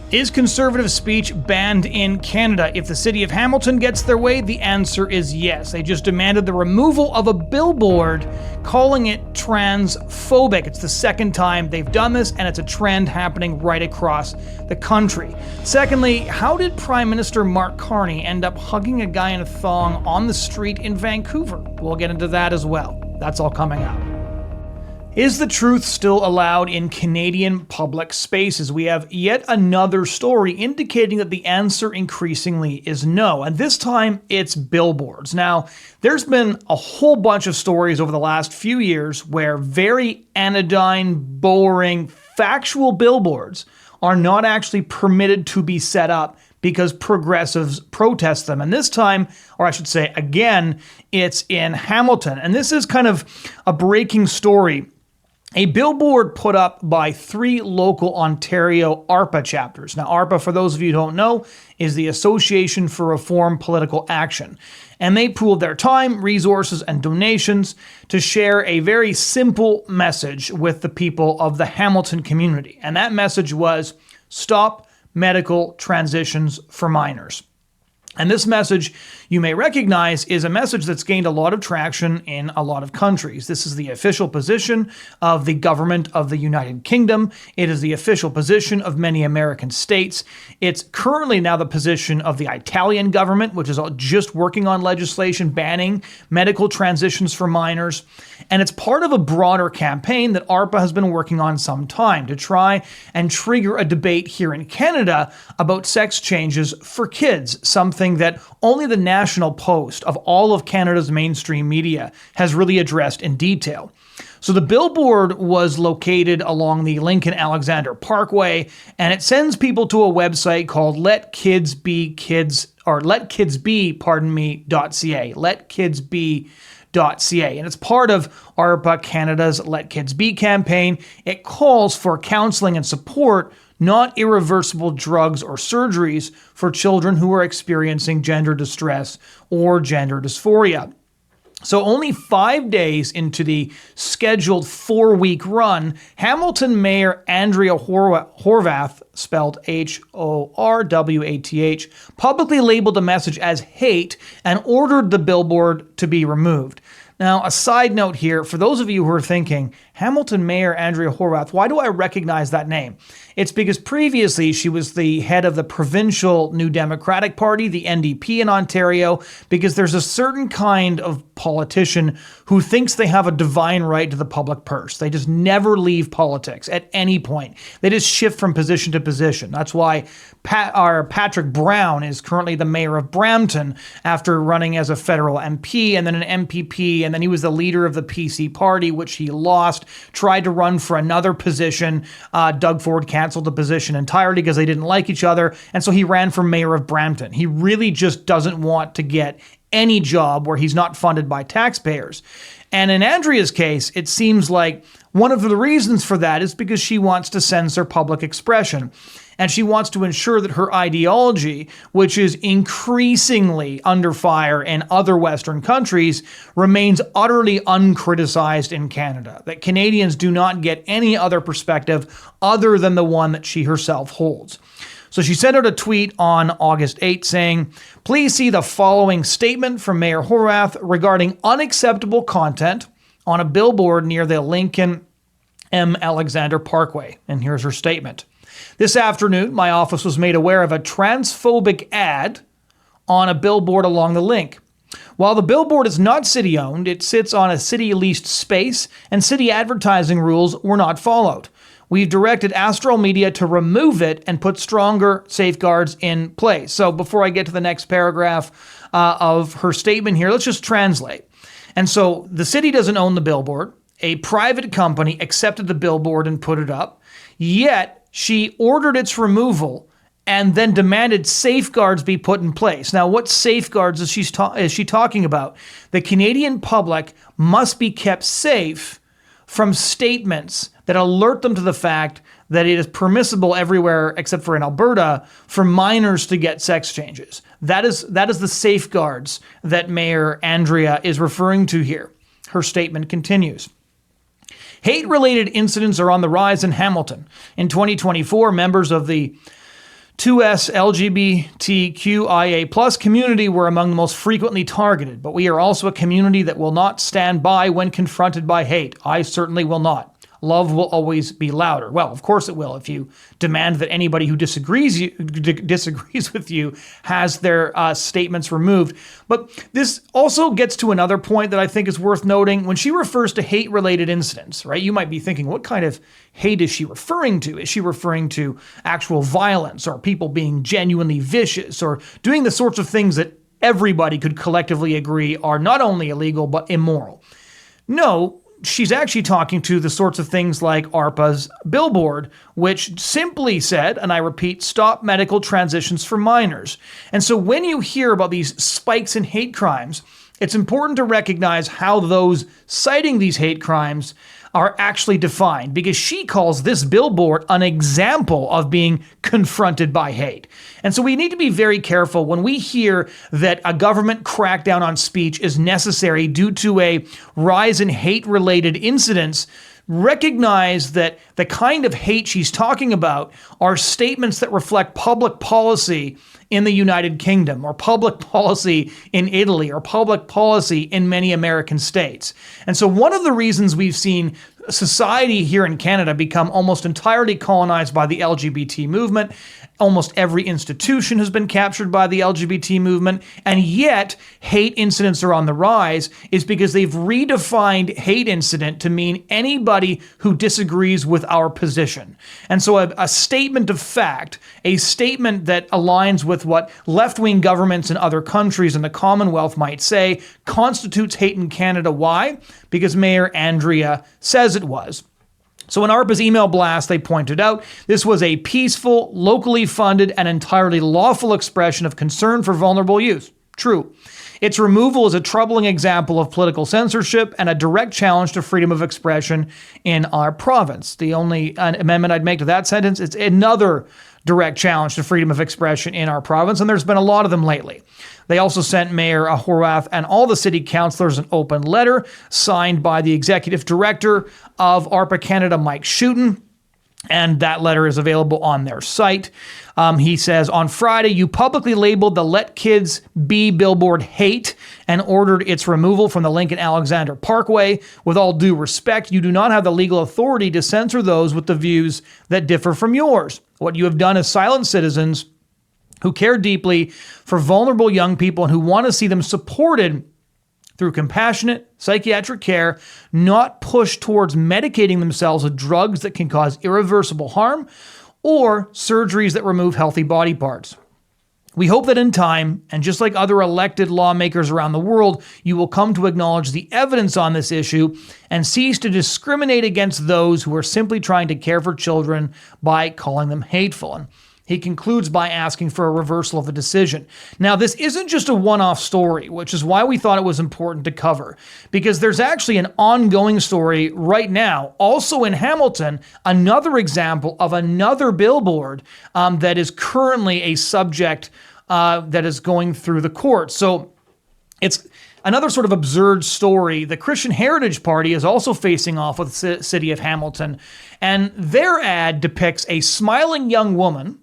Is conservative speech banned in Canada? If the city of Hamilton gets their way, the answer is yes. They just demanded the removal of a billboard calling it transphobic. It's the second time they've done this, and it's a trend happening right across the country. Secondly, how did Prime Minister Mark Carney end up hugging a guy in a thong on the street in Vancouver? We'll get into that as well. That's all coming up. Is the truth still allowed in Canadian public spaces? We have yet another story indicating that the answer increasingly is no, and this time it's billboards. Now, there's been a whole bunch of stories over the last few years where very anodyne, boring, factual billboards are not actually permitted to be set up because progressives protest them. And this time, or I should say again, it's in Hamilton. And this is kind of a breaking story. A billboard put up by 3 local Ontario Arpa chapters. Now, Arpa, for those of you who don't know, is the Association for Reform Political Action. And they pooled their time, resources, and donations to share a very simple message with the people of the Hamilton community. And that message was, stop medical transitions for minors. And this message, you may recognize, is a message that's gained a lot of traction in a lot of countries. This is the official position of the government of the United Kingdom. It is the official position of many American states. It's currently now the position of the Italian government, which is just working on legislation banning medical transitions for minors. And it's part of a broader campaign that Arpa has been working on some time to try and trigger a debate here in Canada about sex changes for kids, something that only the National Post of all of Canada's mainstream media has really addressed in detail. So the billboard was located along the Lincoln-Alexander Parkway, and it sends people to a website called letkidsbe.ca. Letkidsbe.ca, and it's part of Arpa Canada's Let Kids Be campaign. It calls for counseling and support, not irreversible drugs or surgeries for children who are experiencing gender distress or gender dysphoria. So only 5 days into the scheduled 4-week run, Hamilton Mayor Andrea Horwath, spelled Horwath, publicly labeled the message as hate and ordered the billboard to be removed. Now, a side note here, for those of you who are thinking, Hamilton Mayor Andrea Horwath, why do I recognize that name? It's because previously she was the head of the provincial New Democratic Party, the NDP in Ontario, because there's a certain kind of politician who thinks they have a divine right to the public purse. They just never leave politics at any point. They just shift from position to position. That's why Patrick Brown is currently the mayor of Brampton after running as a federal MP and then an MPP, and then he was the leader of the PC party, which he lost, tried to run for another position. Doug Ford canceled the position entirely because they didn't like each other, and so he ran for mayor of Brampton. He really just doesn't want to get any job where he's not funded by taxpayers. And in Andrea's case, it seems like one of the reasons for that is because she wants to censor public expression. And she wants to ensure that her ideology, which is increasingly under fire in other Western countries, remains utterly uncriticized in Canada. That Canadians do not get any other perspective other than the one that she herself holds. So she sent out a tweet on August 8th saying, "Please see the following statement from Mayor Horwath regarding unacceptable content on a billboard near the Lincoln M. Alexander Parkway." And here's her statement. "This afternoon, my office was made aware of a transphobic ad on a billboard along the link. While the billboard is not city-owned, it sits on a city-leased space, and city advertising rules were not followed. We've directed Astral Media to remove it and put stronger safeguards in place." So before I get to the next paragraph of her statement here, let's just translate. And so the city doesn't own the billboard. A private company accepted the billboard and put it up. Yet she ordered its removal and then demanded safeguards be put in place. Now, what safeguards is she talking about? The Canadian public must be kept safe from statements that alert them to the fact that it is permissible everywhere except for in Alberta for minors to get sex changes. That is the safeguards that Mayor Andrea is referring to here. Her statement continues. "Hate-related incidents are on the rise in Hamilton. In 2024, members of the 2S LGBTQIA plus community were among the most frequently targeted, but we are also a community that will not stand by when confronted by hate. I certainly will not. Love will always be louder. Well, of course it will if you demand that anybody who disagrees with you has their statements removed. But this also gets to another point that I think is worth noting. When she refers to hate-related incidents, right, you might be thinking, what kind of hate is she referring to? Is she referring to actual violence or people being genuinely vicious or doing the sorts of things that everybody could collectively agree are not only illegal but immoral? No. She's actually talking to the sorts of things like Arpa's Billboard, which simply said, and I repeat, stop medical transitions for minors. And so when you hear about these spikes in hate crimes, it's important to recognize how those citing these hate crimes are actually defined, because she calls this billboard an example of being confronted by hate. And so we need to be very careful when we hear that a government crackdown on speech is necessary due to a rise in hate-related incidents. Recognize that the kind of hate she's talking about are statements that reflect public policy in the United Kingdom, or public policy in Italy, or public policy in many American states. And so one of the reasons we've seen society here in Canada become almost entirely colonized by the LGBT movement, almost every institution has been captured by the LGBT movement, and yet hate incidents are on the rise, is because they've redefined hate incident to mean anybody who disagrees with our position. And so a statement of fact, a statement that aligns with what left-wing governments in other countries in the Commonwealth might say, constitutes hate in Canada. Why? Because Mayor Andrea says it was. So in Arpa's email blast, they pointed out this was a peaceful, locally funded, and entirely lawful expression of concern for vulnerable youth. True. Its removal is a troubling example of political censorship and a direct challenge to freedom of expression in our province. The only amendment I'd make to that sentence is another direct challenge to freedom of expression in our province, and there's been a lot of them lately. They also sent Mayor Horwath and all the city councillors an open letter signed by the executive director of Arpa Canada, Mike Shooten, and that letter is available on their site. He says, on Friday, you publicly labeled the Let Kids Be billboard hate and ordered its removal from the Lincoln Alexander Parkway. With all due respect, you do not have the legal authority to censor those with the views that differ from yours. What you have done is silence citizens who care deeply for vulnerable young people and who want to see them supported through compassionate psychiatric care, not pushed towards medicating themselves with drugs that can cause irreversible harm or surgeries that remove healthy body parts. We hope that in time, and just like other elected lawmakers around the world, you will come to acknowledge the evidence on this issue and cease to discriminate against those who are simply trying to care for children by calling them hateful. And he concludes by asking for a reversal of the decision. Now, this isn't just a one-off story, which is why we thought it was important to cover, because there's actually an ongoing story right now, also in Hamilton, another example of another billboard that is currently a subject that is going through the court. So it's another sort of absurd story. The Christian Heritage Party is also facing off with the city of Hamilton, and their ad depicts a smiling young woman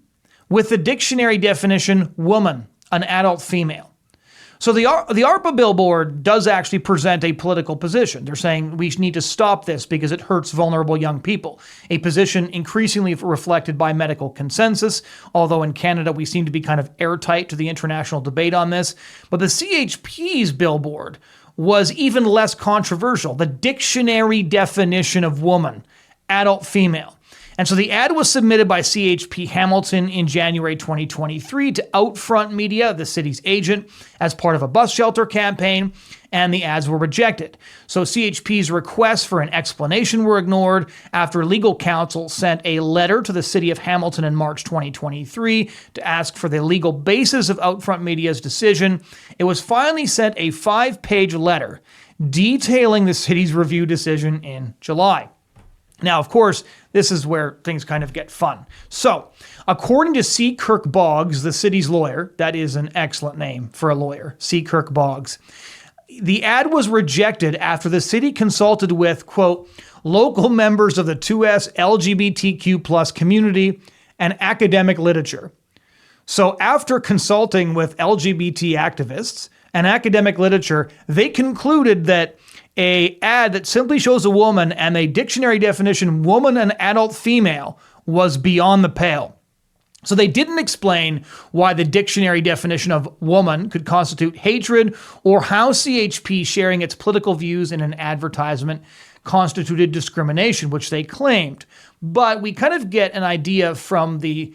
with the dictionary definition woman, an adult female. So the Arpa billboard does actually present a political position. They're saying we need to stop this because it hurts vulnerable young people, a position increasingly reflected by medical consensus, although in Canada we seem to be kind of airtight to the international debate on this. But the CHP's billboard was even less controversial. The dictionary definition of woman, adult female. And so the ad was submitted by CHP Hamilton in January 2023 to Outfront Media, the city's agent, as part of a bus shelter campaign, and the ads were rejected. So CHP's requests for an explanation were ignored after legal counsel sent a letter to the city of Hamilton in March 2023 to ask for the legal basis of Outfront Media's decision. It was finally sent a 5-page letter detailing the city's review decision in July. Now, of course, this is where things kind of get fun. So, according to C. Kirk Boggs, the city's lawyer, that is an excellent name for a lawyer, C. Kirk Boggs, the ad was rejected after the city consulted with, quote, local members of the 2S LGBTQ plus community and academic literature. So after consulting with LGBT activists and academic literature, they concluded that a ad that simply shows a woman and a dictionary definition, woman and adult female, was beyond the pale. So they didn't explain why the dictionary definition of woman could constitute hatred, or how CHP sharing its political views in an advertisement constituted discrimination, which they claimed. But we kind of get an idea from the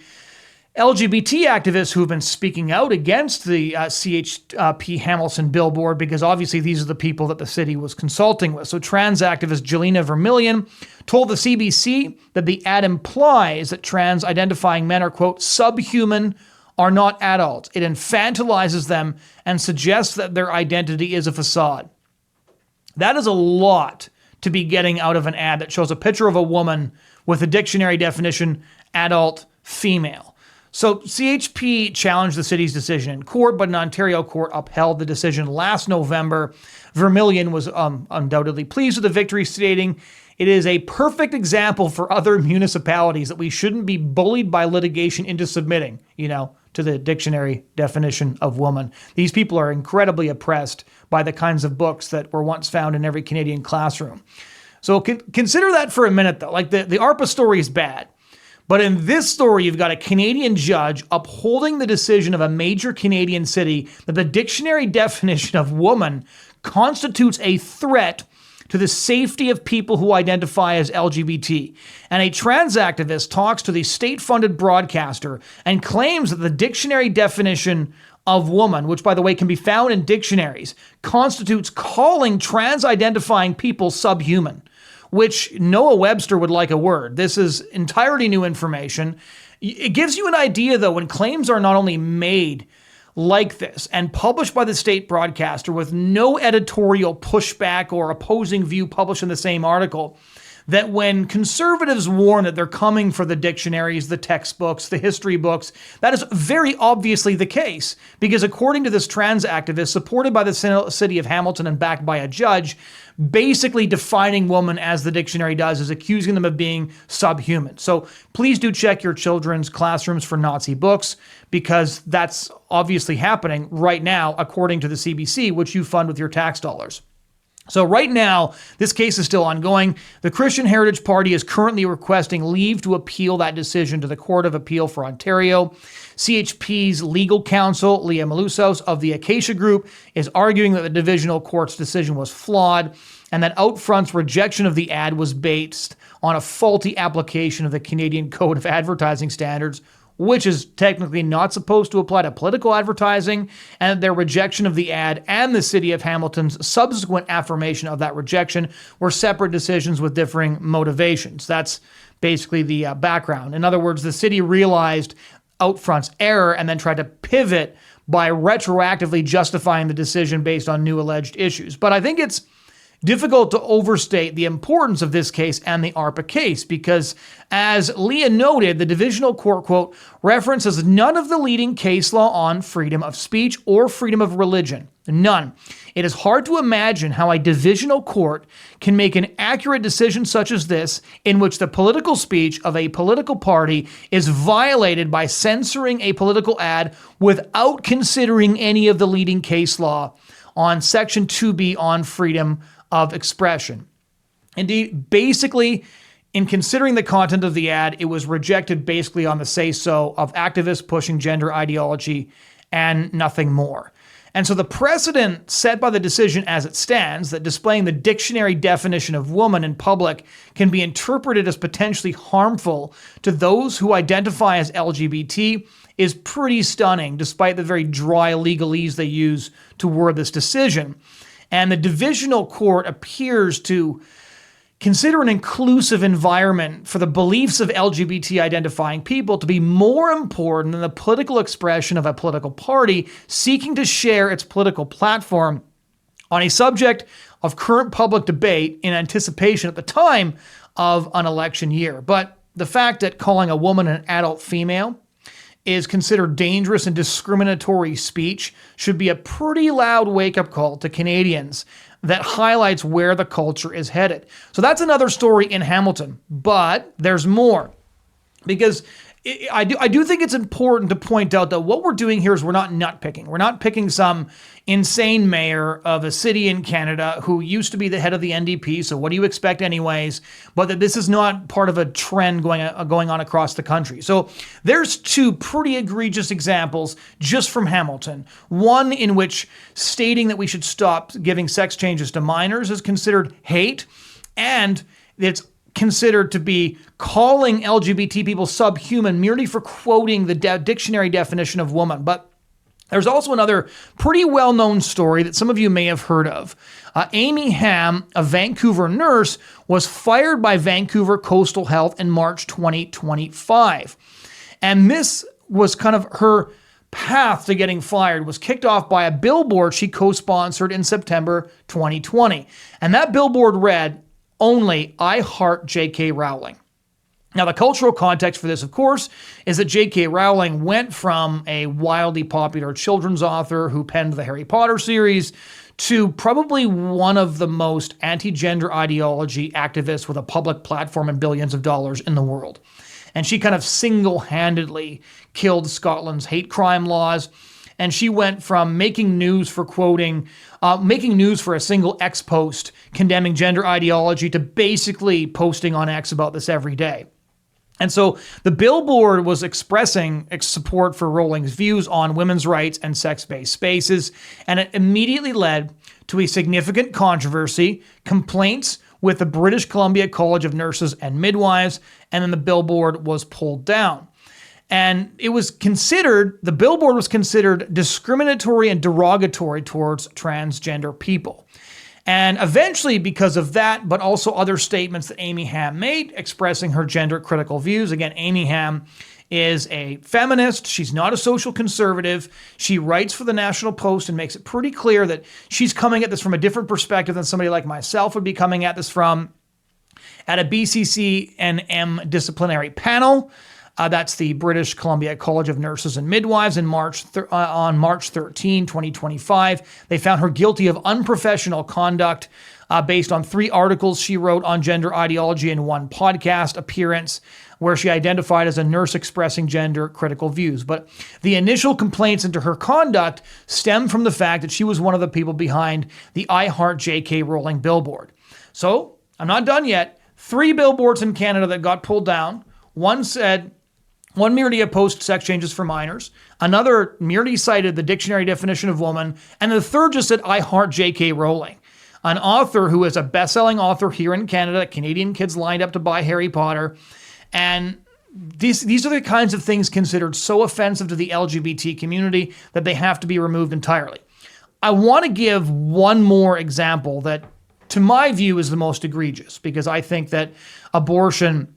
LGBT activists who have been speaking out against the CHP Hamilton billboard, because obviously these are the people that the city was consulting with. So trans activist Jelena Vermillion told the CBC that the ad implies that trans identifying men are, quote, subhuman, are not adults. It infantilizes them and suggests that their identity is a facade. That is a lot to be getting out of an ad that shows a picture of a woman with a dictionary definition, adult female. So CHP challenged the city's decision in court, but an Ontario court upheld the decision last November. Vermillion was undoubtedly pleased with the victory, stating, "It is a perfect example for other municipalities that we shouldn't be bullied by litigation into submitting, to the dictionary definition of woman. These people are incredibly oppressed by the kinds of books that were once found in every Canadian classroom." So consider that for a minute, though. Like the Arpa story is bad. But in this story, you've got a Canadian judge upholding the decision of a major Canadian city that the dictionary definition of woman constitutes a threat to the safety of people who identify as LGBT. And a trans activist talks to the state-funded broadcaster and claims that the dictionary definition of woman, which by the way can be found in dictionaries, constitutes calling trans-identifying people subhuman, which Noah Webster would like a word. This is entirely new information. It gives you an idea, though, when claims are not only made like this and published by the state broadcaster with no editorial pushback or opposing view published in the same article, that when conservatives warn that they're coming for the dictionaries, the textbooks, the history books, that is very obviously the case. Because according to this trans activist, supported by the city of Hamilton and backed by a judge, basically defining woman as the dictionary does is accusing them of being subhuman. So please do check your children's classrooms for Nazi books, because that's obviously happening right now, according to the CBC, which you fund with your tax dollars. So right now, this case is still ongoing. The Christian Heritage Party is currently requesting leave to appeal that decision to the Court of Appeal for Ontario. CHP's legal counsel, Leah Malusos of the Acacia Group, is arguing that the divisional court's decision was flawed and that Outfront's rejection of the ad was based on a faulty application of the Canadian Code of Advertising Standards, which is technically not supposed to apply to political advertising, and their rejection of the ad and the city of Hamilton's subsequent affirmation of that rejection were separate decisions with differing motivations. That's basically the background. In other words, the city realized Outfront's error and then tried to pivot by retroactively justifying the decision based on new alleged issues. But I think it's difficult to overstate the importance of this case and the Arpa case, because as Leah noted, the divisional court, quote, references none of the leading case law on freedom of speech or freedom of religion. None. It is hard to imagine how a divisional court can make an accurate decision such as this, in which the political speech of a political party is violated by censoring a political ad without considering any of the leading case law on Section 2B on freedom of expression. Indeed, basically, in considering the content of the ad, it was rejected basically on the say-so of activists pushing gender ideology and nothing more. And so the precedent set by the decision as it stands, that displaying the dictionary definition of woman in public can be interpreted as potentially harmful to those who identify as LGBT, is pretty stunning, despite the very dry legalese they use to word this decision. And the divisional court appears to consider an inclusive environment for the beliefs of LGBT identifying people to be more important than the political expression of a political party seeking to share its political platform on a subject of current public debate in anticipation at the time of an election year. But the fact that calling a woman an adult female is considered dangerous and discriminatory speech should be a pretty loud wake-up call to Canadians that highlights where the culture is headed. So that's another story in Hamilton, but there's more. Because I do think it's important to point out that what we're doing here is we're not nitpicking. We're not picking some insane mayor of a city in Canada who used to be the head of the NDP, so what do you expect anyways? But that this is not part of a trend going on across the country. So there's two pretty egregious examples just from Hamilton. One in which stating that we should stop giving sex changes to minors is considered hate, and it's considered to be calling LGBT people subhuman merely for quoting the dictionary definition of woman. But there's also another pretty well-known story that some of you may have heard of. Amy Hamm, a Vancouver nurse, was fired by Vancouver Coastal Health in March 2025. And this was kind of her path to getting fired, was kicked off by a billboard she co-sponsored in September 2020. And that billboard read, "Only I heart JK Rowling." Now, the cultural context for this, of course, is that JK Rowling went from a wildly popular children's author who penned the Harry Potter series to probably one of the most anti-gender ideology activists with a public platform and billions of dollars in the world. And she kind of single-handedly killed Scotland's hate crime laws. And she went from making news for a single X post condemning gender ideology to basically posting on X about this every day. And so the billboard was expressing its support for Rowling's views on women's rights and sex-based spaces, and it immediately led to a significant controversy, complaints with the British Columbia College of Nurses and Midwives, and then the billboard was pulled down. And the billboard was considered discriminatory and derogatory towards transgender people. And eventually, because of that, but also other statements that Amy Hamm made expressing her gender-critical views. Again, Amy Hamm is a feminist. She's not a social conservative. She writes for the National Post and makes it pretty clear that she's coming at this from a different perspective than somebody like myself would be coming at this from. At a BCCNM disciplinary panel, that's the British Columbia College of Nurses and Midwives, on March 13, 2025. They found her guilty of unprofessional conduct based on 3 articles she wrote on gender ideology and 1 podcast appearance where she identified as a nurse expressing gender-critical views. But the initial complaints into her conduct stemmed from the fact that she was one of the people behind the I Heart JK Rowling billboard. So, I'm not done yet. 3 billboards in Canada that got pulled down. One merely opposed sex changes for minors. Another merely cited the dictionary definition of woman. And the third just said, "I heart JK Rowling," an author who is a best-selling author here in Canada. Canadian kids lined up to buy Harry Potter. And these are the kinds of things considered so offensive to the LGBT community that they have to be removed entirely. I want to give one more example that, to my view, is the most egregious, because I think that abortion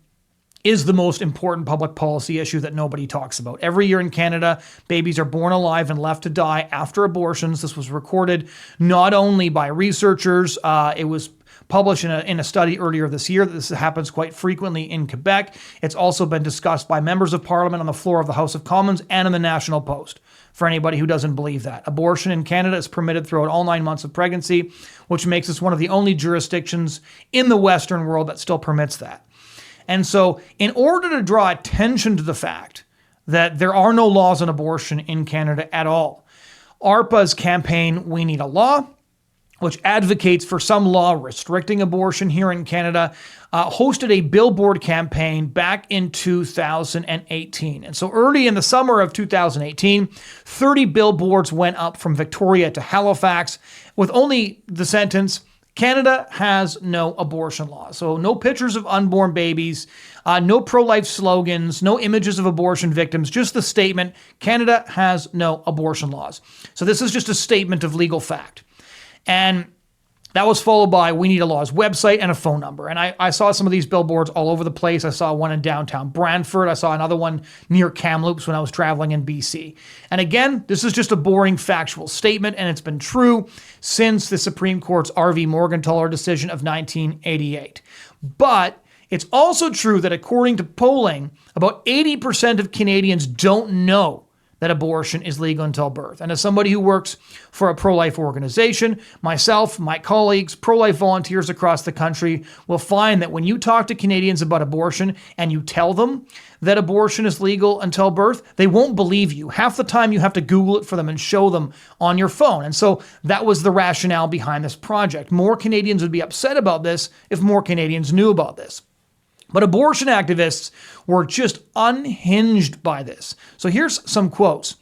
is the most important public policy issue that nobody talks about. Every year in Canada, babies are born alive and left to die after abortions. This was recorded not only by researchers, it was published in a study earlier this year that this happens quite frequently in Quebec. It's also been discussed by members of Parliament on the floor of the House of Commons and in the National Post, for anybody who doesn't believe that. Abortion in Canada is permitted throughout all 9 months of pregnancy, which makes us one of the only jurisdictions in the Western world that still permits that. And so in order to draw attention to the fact that there are no laws on abortion in Canada at all, Arpa's campaign, We Need a Law, which advocates for some law restricting abortion here in Canada, hosted a billboard campaign back in 2018. And so early in the summer of 2018, 30 billboards went up from Victoria to Halifax with only the sentence, "Canada has no abortion law." So no pictures of unborn babies, no pro-life slogans, no images of abortion victims, just the statement, "Canada has no abortion laws." So this is just a statement of legal fact. And that was followed by We Need a Law's website and a phone number. And I saw some of these billboards all over the place. I saw one in downtown Brantford. I saw another one near Kamloops when I was traveling in BC. And again, this is just a boring factual statement, and it's been true since the Supreme Court's R.V. Morgentaler decision of 1988. But it's also true that according to polling, about 80% of Canadians don't know that abortion is legal until birth. And as somebody who works for a pro-life organization, myself, my colleagues, pro-life volunteers across the country will find that when you talk to Canadians about abortion and you tell them that abortion is legal until birth, they won't believe you. Half the time you have to Google it for them and show them on your phone. And so that was the rationale behind this project. More Canadians would be upset about this if more Canadians knew about this. But abortion activists were just unhinged by this. So here's some quotes.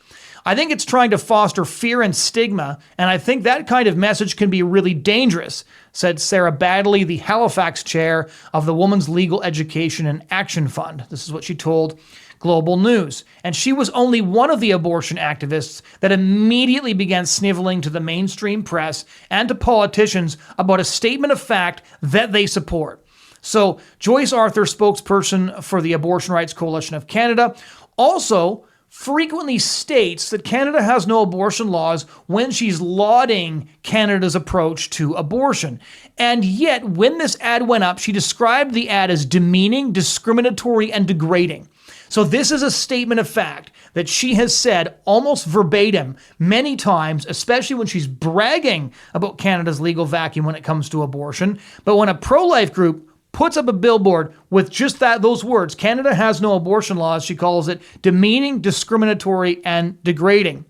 I think it's trying to foster fear and stigma, and I think that kind of message can be really dangerous, said Sarah Baddeley, the Halifax chair of the Women's Legal Education and Action Fund. This is what she told Global News. And she was only one of the abortion activists that immediately began sniveling to the mainstream press and to politicians about a statement of fact that they support. So Joyce Arthur, spokesperson for the Abortion Rights Coalition of Canada, also frequently states that Canada has no abortion laws when she's lauding Canada's approach to abortion. And yet, when this ad went up, she described the ad as demeaning, discriminatory, and degrading. So this is a statement of fact that she has said almost verbatim many times, especially when she's bragging about Canada's legal vacuum when it comes to abortion. But when a pro-life group puts up a billboard with just those words, Canada has no abortion laws, she calls it demeaning, discriminatory, and degrading.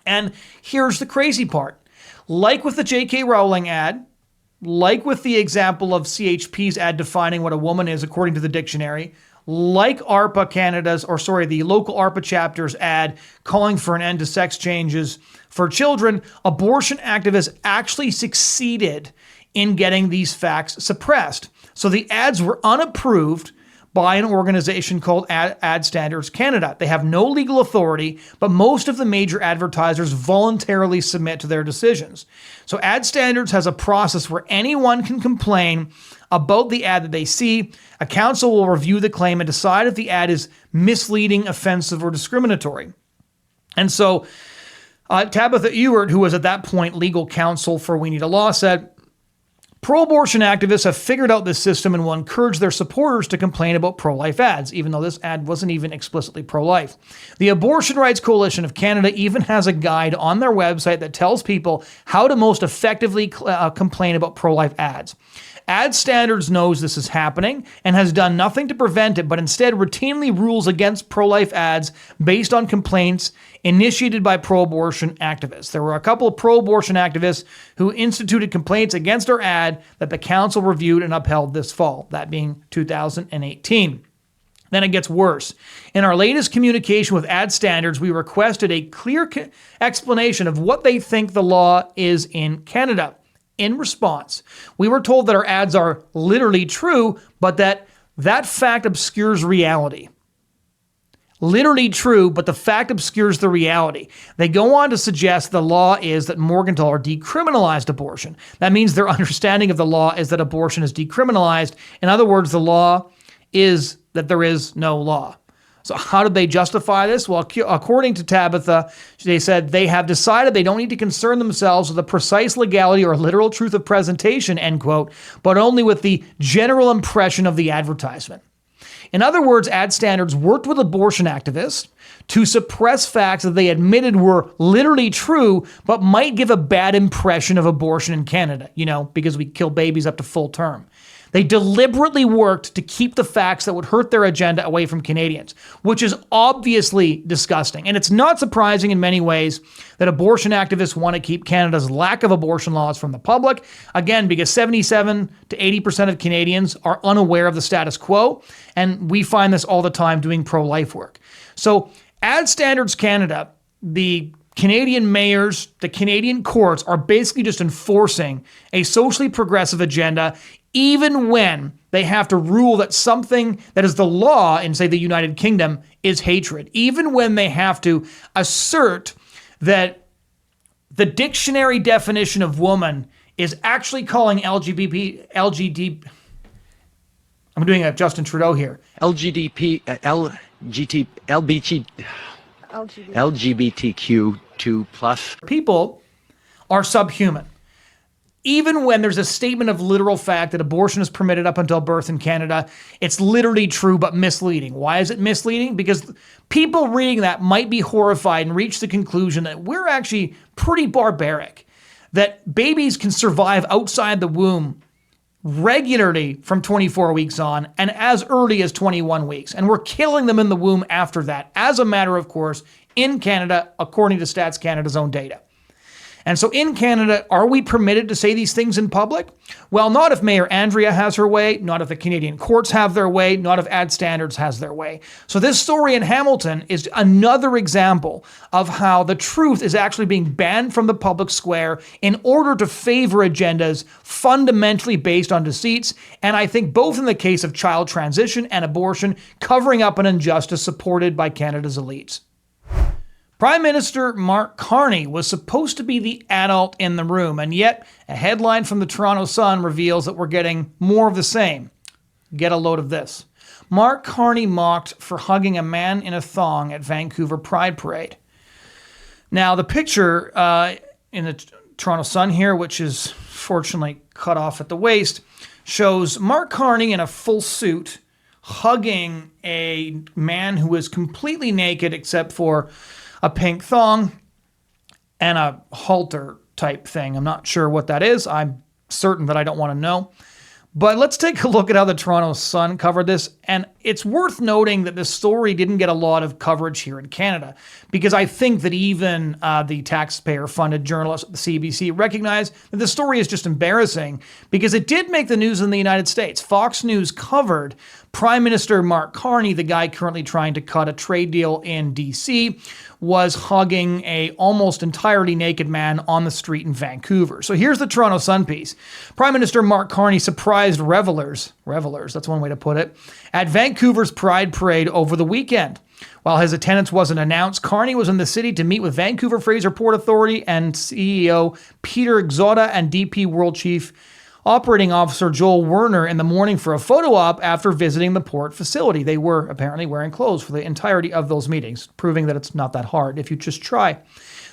And here's the crazy part. Like with the JK Rowling ad, like with the example of CHP's ad defining what a woman is according to the dictionary, like Arpa the local Arpa chapter's ad calling for an end to sex changes for children, abortion activists actually succeeded in getting these facts suppressed. So the ads were unapproved by an organization called Ad Standards Canada. They have no legal authority, but most of the major advertisers voluntarily submit to their decisions. So Ad Standards has a process where anyone can complain about the ad that they see. A council will review the claim and decide if the ad is misleading, offensive, or discriminatory. And so Tabitha Ewert, who was at that point legal counsel for We Need a Law, said, pro-abortion activists have figured out this system and will encourage their supporters to complain about pro-life ads, even though this ad wasn't even explicitly pro-life. The Abortion Rights Coalition of Canada even has a guide on their website that tells people how to most effectively complain about pro-life ads. Ad Standards knows this is happening and has done nothing to prevent it, but instead routinely rules against pro-life ads based on complaints initiated by pro-abortion activists. There were a couple of pro-abortion activists who instituted complaints against our ad that the council reviewed and upheld this fall, that being 2018. Then it gets worse. In our latest communication with Ad Standards, we requested a clear explanation of what they think the law is in Canada. In response, we were told that our ads are literally true, but that fact obscures reality. Literally true, but the fact obscures the reality. They go on to suggest the law is that Morgenthau decriminalized abortion. That means their understanding of the law is that abortion is decriminalized. In other words, the law is that there is no law. So how did they justify this? Well, according to Tabitha, they said they have decided they don't need to concern themselves with the precise legality or literal truth of presentation, end quote, but only with the general impression of the advertisement. In other words, Ad Standards worked with abortion activists to suppress facts that they admitted were literally true, but might give a bad impression of abortion in Canada, because we kill babies up to full term. They deliberately worked to keep the facts that would hurt their agenda away from Canadians, which is obviously disgusting. And it's not surprising in many ways that abortion activists want to keep Canada's lack of abortion laws from the public. Again, because 77 to 80% of Canadians are unaware of the status quo. And we find this all the time doing pro-life work. So Ad Standards Canada, the Canadian mayors, the Canadian courts are basically just enforcing a socially progressive agenda, even when they have to rule that something that is the law in, say, the United Kingdom is hatred. Even when they have to assert that the dictionary definition of woman is actually calling LGBT. I'm doing a Justin Trudeau here. LGBTQ2+. People are subhuman. even when there's a statement of literal fact that abortion is permitted up until birth in Canada, it's literally true but misleading. Why is it misleading? Because people reading that might be horrified and reach the conclusion that we're actually pretty barbaric, that babies can survive outside the womb regularly from 24 weeks on and as early as 21 weeks. And we're killing them in the womb after that, as a matter of course, in Canada, according to Stats Canada's own data. And so in Canada, are we permitted to say these things in public? Well, not if Mayor Andrea has her way, not if the Canadian courts have their way, not if Ad Standards has their way. So this story in Hamilton is another example of how the truth is actually being banned from the public square in order to favor agendas fundamentally based on deceits. And I think both in the case of child transition and abortion, covering up an injustice supported by Canada's elites. Prime Minister Mark Carney was supposed to be the adult in the room, and yet a headline from the Toronto Sun reveals that we're getting more of the same. Get a load of this. Mark Carney mocked for hugging a man in a thong at Vancouver Pride Parade. Now, the picture in the Toronto Sun here, which is fortunately cut off at the waist, shows Mark Carney in a full suit hugging a man who is completely naked except for a pink thong and a halter type thing. I'm not sure what that is. I'm certain that I don't want to know. But let's take a look at how the Toronto Sun covered this. And it's worth noting that this story didn't get a lot of coverage here in Canada, because I think that even the taxpayer-funded journalists at the CBC recognize that the story is just embarrassing, because it did make the news in the United States. Fox News covered Prime Minister Mark Carney, the guy currently trying to cut a trade deal in D.C., was hugging a almost entirely naked man on the street in Vancouver. So here's the Toronto Sun piece. Prime Minister Mark Carney surprised revelers, that's one way to put it, at Vancouver's Pride Parade over the weekend. While his attendance wasn't announced, Carney was in the city to meet with Vancouver Fraser Port Authority and CEO Peter Exoda and DP World Chief Operating Officer Joel Werner in the morning for a photo op after visiting the port facility. They were apparently wearing clothes for the entirety of those meetings, proving that it's not that hard if you just try.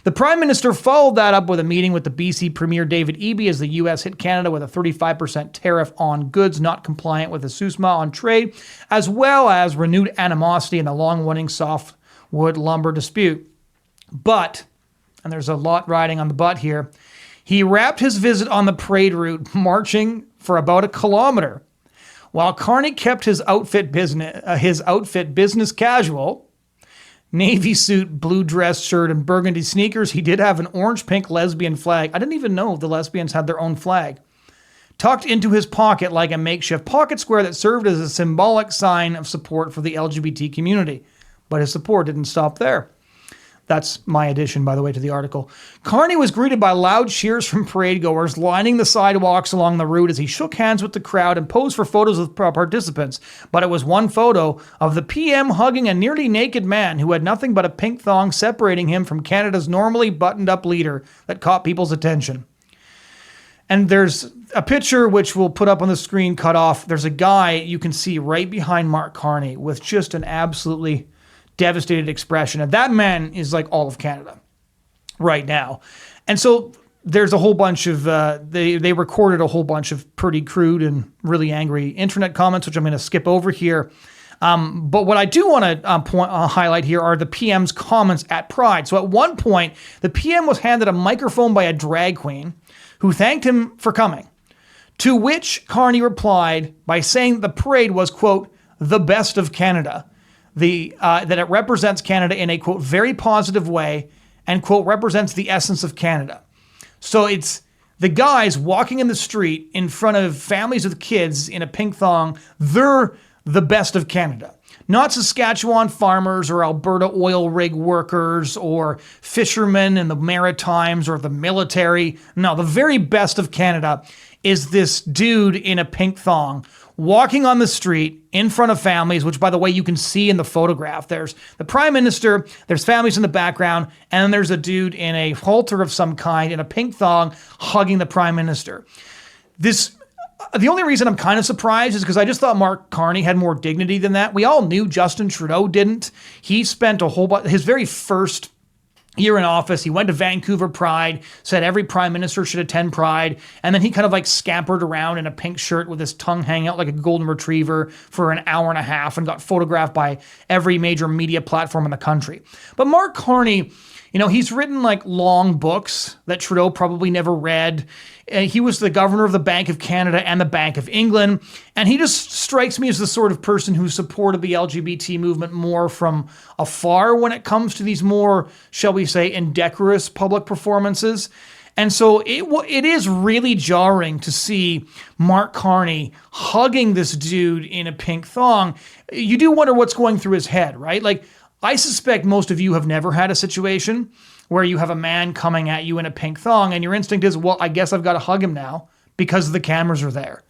The Prime Minister followed that up with a meeting with the BC Premier David Eby as the U.S. hit Canada with a 35% tariff on goods not compliant with the SUSMA on trade, as well as renewed animosity in the long-running softwood lumber dispute. But, and there's a lot riding on the but here, he wrapped his visit on the parade route marching for about a kilometer. While Carney kept his outfit business casual, navy suit, blue dress shirt, and burgundy sneakers, he did have an orange-pink lesbian flag. I didn't even know the lesbians had their own flag. Tucked into his pocket like a makeshift pocket square that served as a symbolic sign of support for the LGBT community. But his support didn't stop there. That's my addition, by the way, to the article. Carney was greeted by loud cheers from parade goers lining the sidewalks along the route as he shook hands with the crowd and posed for photos with participants. But it was one photo of the PM hugging a nearly naked man who had nothing but a pink thong separating him from Canada's normally buttoned-up leader that caught people's attention. And there's a picture which we'll put up on the screen cut off. There's a guy you can see right behind Mark Carney with just an absolutely devastated expression. And that man is like all of Canada right now. And so there's a whole bunch of, they recorded a whole bunch of pretty crude and really angry internet comments, which I'm going to skip over here. But what I do want to highlight here are the PM's comments at Pride. So at one point, the PM was handed a microphone by a drag queen who thanked him for coming, to which Carney replied by saying the parade was, quote, the best of Canada. That it represents Canada in a, quote, very positive way and, quote, represents the essence of Canada. So it's the guys walking in the street in front of families with kids in a pink thong. They're the best of Canada. Not Saskatchewan farmers or Alberta oil rig workers or fishermen in the Maritimes or the military. No, the very best of Canada is this dude in a pink thong walking on the street in front of families, which, by the way, you can see in the photograph. There's the Prime Minister, there's families in the background, and then there's a dude in a halter of some kind in a pink thong hugging the Prime Minister. The only reason I'm kind of surprised is because I just thought Mark Carney had more dignity than that. We all knew Justin Trudeau didn't. He spent a whole bunch, his very first year in office, he went to Vancouver Pride, said every prime minister should attend Pride, and then he kind of like scampered around in a pink shirt with his tongue hanging out like a golden retriever for an hour and a half and got photographed by every major media platform in the country. But Mark Carney, he's written like long books that Trudeau probably never read. He was the governor of the Bank of Canada and the Bank of England. And he just strikes me as the sort of person who supported the LGBT movement more from afar when it comes to these more, shall we say, indecorous public performances. And so it is really jarring to see Mark Carney hugging this dude in a pink thong. You do wonder what's going through his head, right? Like, I suspect most of you have never had a situation where you have a man coming at you in a pink thong and your instinct is, well, I guess I've got to hug him now because the cameras are there.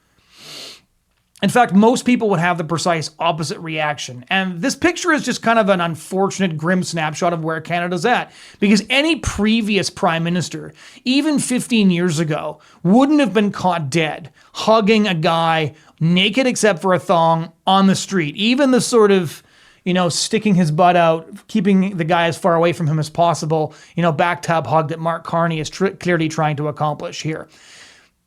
In fact, most people would have the precise opposite reaction. And this picture is just kind of an unfortunate, grim snapshot of where Canada's at. Because any previous prime minister, even 15 years ago, wouldn't have been caught dead hugging a guy naked except for a thong on the street. Even the sort of sticking his butt out, keeping the guy as far away from him as possible, back tab hug that Mark Carney is clearly trying to accomplish here.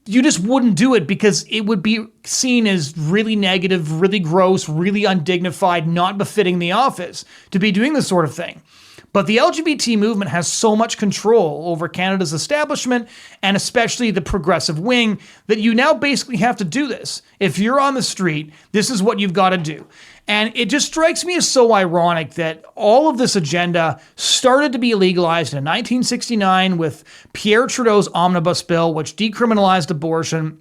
You just wouldn't do it because it would be seen as really negative, really gross, really undignified, not befitting the office to be doing this sort of thing. But the LGBT movement has so much control over Canada's establishment and especially the progressive wing that you now basically have to do this. If you're on the street, this is what you've got to do. And it just strikes me as so ironic that all of this agenda started to be legalized in 1969 with Pierre Trudeau's omnibus bill, which decriminalized abortion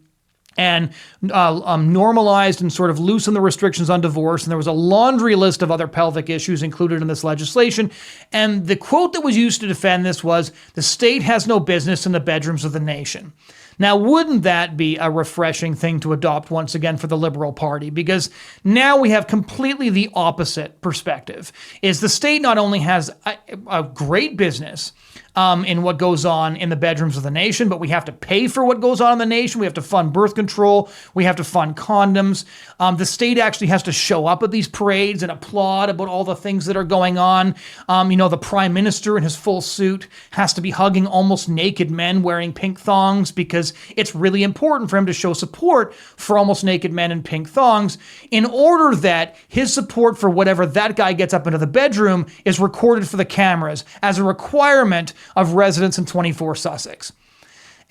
and normalized and sort of loosened the restrictions on divorce. And there was a laundry list of other pelvic issues included in this legislation. And the quote that was used to defend this was, "The state has no business in the bedrooms of the nation." Now, wouldn't that be a refreshing thing to adopt once again for the Liberal Party? Because now we have completely the opposite perspective. Is the state not only has a great business in what goes on in the bedrooms of the nation, but we have to pay for what goes on in the nation. We have to fund birth control. We have to fund condoms. The state actually has to show up at these parades and applaud about all the things that are going on. The prime minister in his full suit has to be hugging almost naked men wearing pink thongs because it's really important for him to show support for almost naked men in pink thongs in order that his support for whatever that guy gets up into the bedroom is recorded for the cameras as a requirement of residents in 24 Sussex.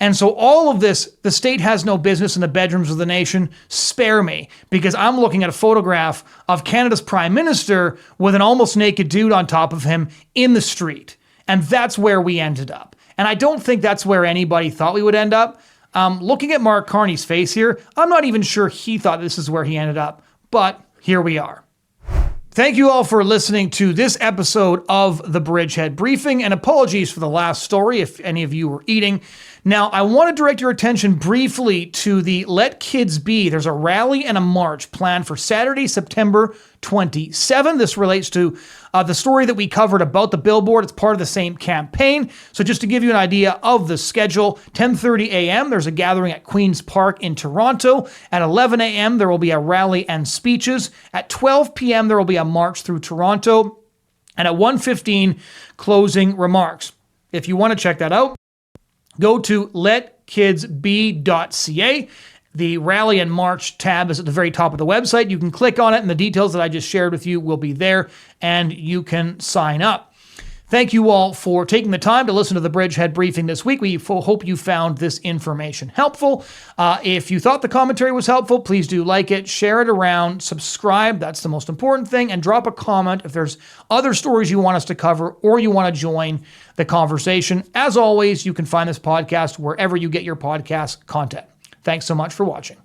And so all of this, the state has no business in the bedrooms of the nation. Spare me, because I'm looking at a photograph of Canada's prime minister with an almost naked dude on top of him in the street. And that's where we ended up. And I don't think that's where anybody thought we would end up. Looking at Mark Carney's face here, I'm not even sure he thought this is where he ended up. But here we are. Thank you all for listening to this episode of the Bridgehead Briefing, and apologies for the last story if any of you were eating. Now, I want to direct your attention briefly to the Let Kids Be. There's a rally and a march planned for Saturday, September 27. This relates to the story that we covered about the Billboard. It's part of the same campaign. So just to give you an idea of the schedule, 10:30 a.m., there's a gathering at Queen's Park in Toronto. At 11 a.m., there will be a rally and speeches. At 12 p.m., there will be a march through Toronto. And at 1:15, closing remarks. If you want to check that out, go to letkidsbe.ca. The rally and march tab is at the very top of the website. You can click on it and the details that I just shared with you will be there and you can sign up. Thank you all for taking the time to listen to the Bridgehead Briefing this week. We hope you found this information helpful. If you thought the commentary was helpful, please do like it, share it around, subscribe. That's the most important thing. And drop a comment if there's other stories you want us to cover or you want to join the conversation. As always, you can find this podcast wherever you get your podcast content. Thanks so much for watching.